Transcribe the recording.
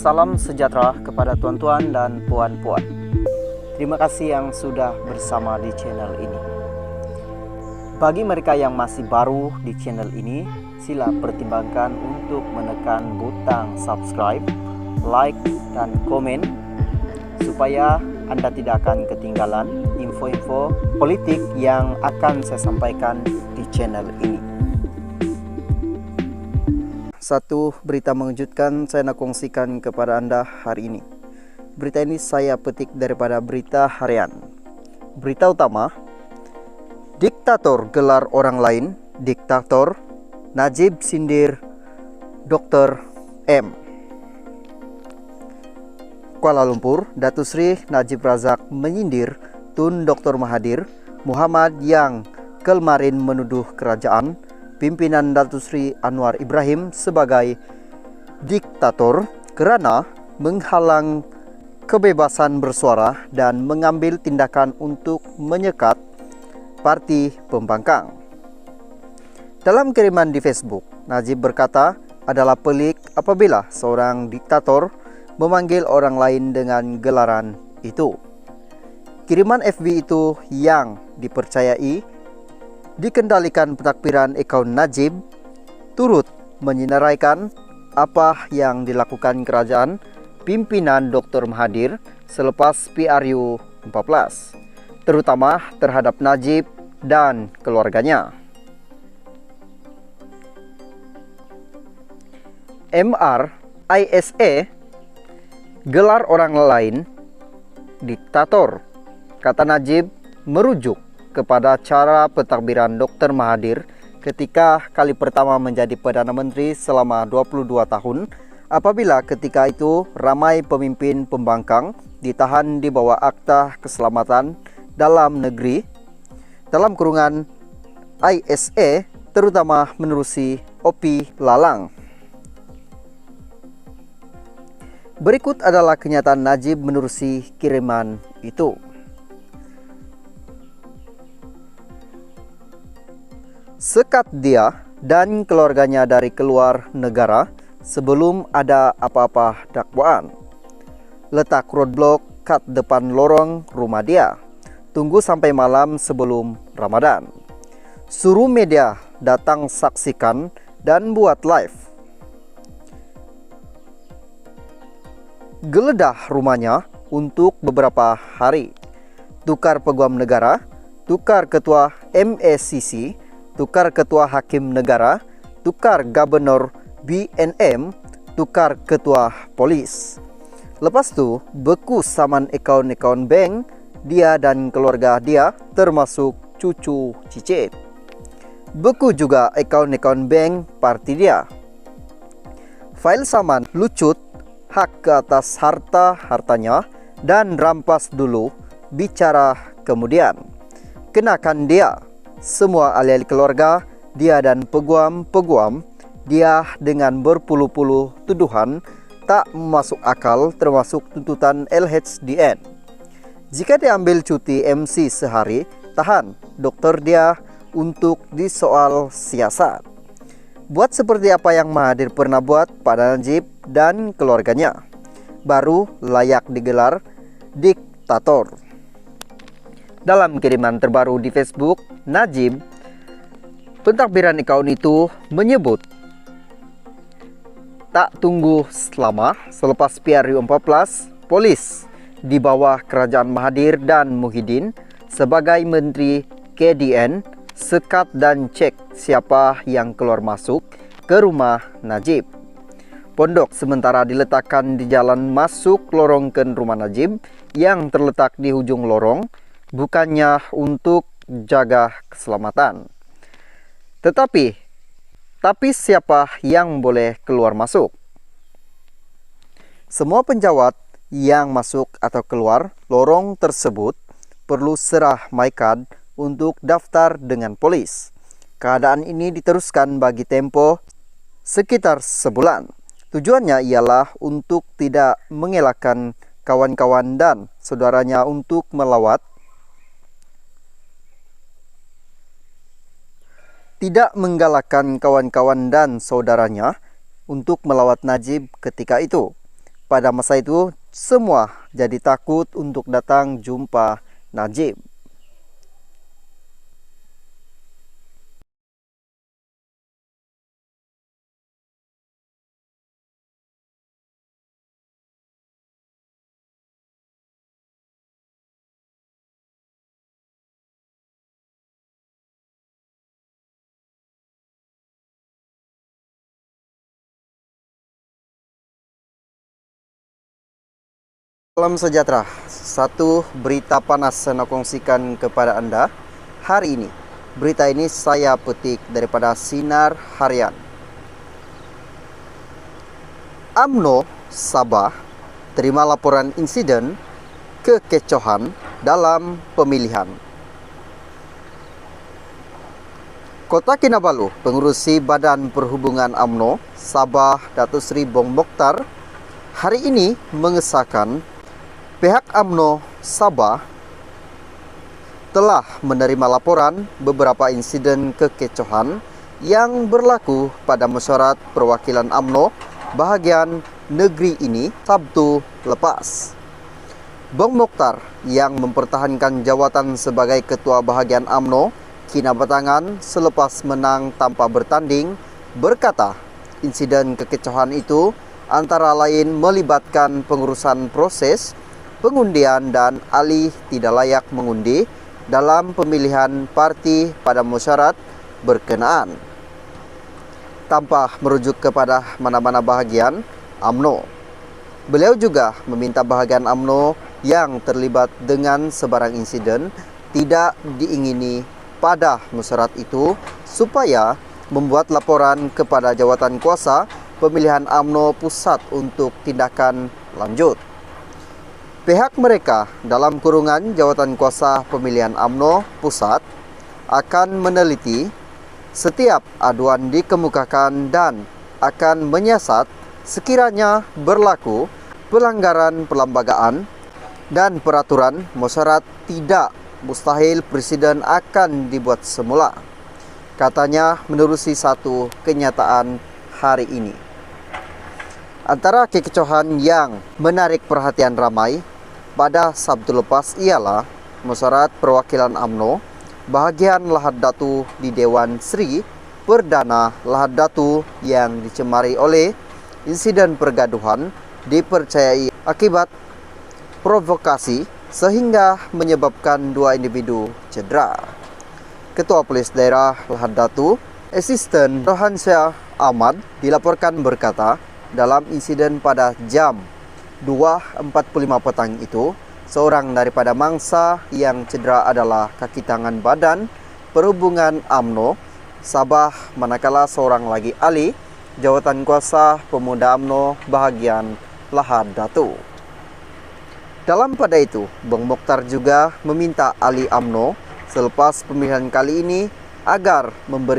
Salam sejahtera kepada tuan-tuan dan puan-puan. Terima kasih yang sudah bersama di channel ini. Bagi mereka yang masih baru di channel ini, sila pertimbangkan untuk menekan butang subscribe, like, dan komen supaya Anda tidak akan ketinggalan info-info politik yang akan saya sampaikan di channel ini. Satu berita mengejutkan saya nak kongsikan kepada Anda hari ini. Berita ini saya petik daripada Berita Harian. Berita utama, diktator gelar orang lain, diktator, Najib sindir Dr. M. Kuala Lumpur, Datuk Seri Najib Razak menyindir Tun Dr. Mahathir Muhammad yang kemarin menuduh kerajaan pimpinan Datuk Seri Anwar Ibrahim sebagai diktator kerana menghalang kebebasan bersuara dan mengambil tindakan untuk menyekat parti pembangkang. Dalam kiriman di Facebook, Najib berkata adalah pelik apabila seorang diktator memanggil orang lain dengan gelaran itu. Kiriman FB itu yang dipercayai dikendalikan pentakbiran akaun Najib turut menyinaraikan apa yang dilakukan kerajaan pimpinan Dr. Mahathir selepas PRU 14, terutama terhadap Najib dan keluarganya. MRISA gelar orang lain diktator, kata Najib merujuk kepada cara pentadbiran Dr. Mahathir ketika kali pertama menjadi Perdana Menteri selama 22 tahun, apabila ketika itu ramai pemimpin pembangkang ditahan di bawah Akta Keselamatan Dalam Negeri dalam kurungan ISA, terutama menerusi Opi Lalang. Berikut adalah kenyataan Najib menerusi kiriman itu. Sekat dia dan keluarganya dari keluar negara sebelum ada apa-apa dakwaan. Letak roadblock kat depan lorong rumah dia. Tunggu sampai malam sebelum Ramadan. Suruh media datang saksikan dan buat live. Geledah rumahnya untuk beberapa hari. Tukar peguam negara, tukar ketua MACC, tukar ketua hakim negara, tukar gubernur BNM, tukar ketua polis. Lepas tu, beku saman akaun-akaun bank dia dan keluarga dia termasuk cucu cicit. Beku juga akaun-akaun bank parti dia. Fail saman lucut hak ke atas hartanya dan rampas dulu, bicara kemudian. Kenakan dia semua ahli keluarga dia dan peguam-peguam dia dengan berpuluh-puluh tuduhan tak masuk akal, termasuk tuntutan LHDN. Jika diambil cuti MC sehari, tahan dokter dia untuk disoal siasat. Buat seperti apa yang Mahathir pernah buat pada Najib dan keluarganya, baru layak digelar diktator. Dalam kiriman terbaru di Facebook, Najib, pentadbiran akaun itu menyebut tak tunggu lama selepas PRU 14, polis di bawah kerajaan Mahathir dan Muhyiddin sebagai Menteri KDN sekat dan cek siapa yang keluar masuk ke rumah Najib. Pondok sementara diletakkan di jalan masuk lorong ke rumah Najib yang terletak di hujung lorong, bukannya untuk jaga keselamatan. Tapi siapa yang boleh keluar masuk? Semua penjawat yang masuk atau keluar lorong tersebut perlu serah MyCard untuk daftar dengan polis. Keadaan ini diteruskan bagi tempo sekitar sebulan. Tujuannya ialah untuk tidak mengelakkan kawan-kawan dan saudaranya untuk melawat. Tidak menggalakkan kawan-kawan dan saudaranya untuk melawat Najib ketika itu. pada masa itu semua jadi takut untuk datang jumpa Najib. Salam sejahtera, satu berita panas saya nak kongsikan kepada Anda hari ini. Berita ini saya petik daripada Sinar Harian. UMNO Sabah terima laporan insiden kekecohan dalam pemilihan. Kota Kinabalu, pengurusi Badan Perhubungan UMNO Sabah Datuk Seri Bong Mokhtar hari ini mengesahkan pihak UMNO Sabah telah menerima laporan beberapa insiden kekecohan yang berlaku pada mesyuarat perwakilan UMNO bahagian negeri ini Sabtu lepas. Bong Mokhtar yang mempertahankan jawatan sebagai Ketua Bahagian UMNO Kinabatangan selepas menang tanpa bertanding berkata insiden kekecohan itu antara lain melibatkan pengurusan proses pengundian dan alih tidak layak mengundi dalam pemilihan parti pada mesyuarat berkenaan. Tanpa merujuk kepada mana-mana bahagian UMNO, beliau juga meminta bahagian UMNO yang terlibat dengan sebarang insiden tidak diingini pada mesyuarat itu supaya membuat laporan kepada jawatan kuasa pemilihan UMNO pusat untuk tindakan lanjut. Pihak mereka dalam kurungan jawatan kuasa pemilihan UMNO pusat akan meneliti setiap aduan dikemukakan dan akan menyiasat sekiranya berlaku pelanggaran perlembagaan dan peraturan mesyuarat tidak mustahil presiden akan dibuat semula. Katanya menerusi satu kenyataan hari ini. Antara kekecohan yang menarik perhatian ramai pada Sabtu lepas ialah mesyuarat perwakilan UMNO bahagian Lahad Datu di Dewan Seri Perdana Lahad Datu yang dicemari oleh insiden pergaduhan dipercayai akibat provokasi sehingga menyebabkan dua individu cedera. Ketua Polis Daerah Lahad Datu, Asisten Rohansyah Ahmad dilaporkan berkata dalam insiden pada jam 2.45 petang itu, seorang daripada mangsa yang cedera adalah kaki tangan Badan Perhubungan UMNO Sabah, manakala seorang lagi ahli jawatan kuasa pemuda UMNO bahagian Lahad Datu. Dalam pada itu, Bong Mokhtar juga meminta ahli UMNO selepas pemilihan kali ini agar memberi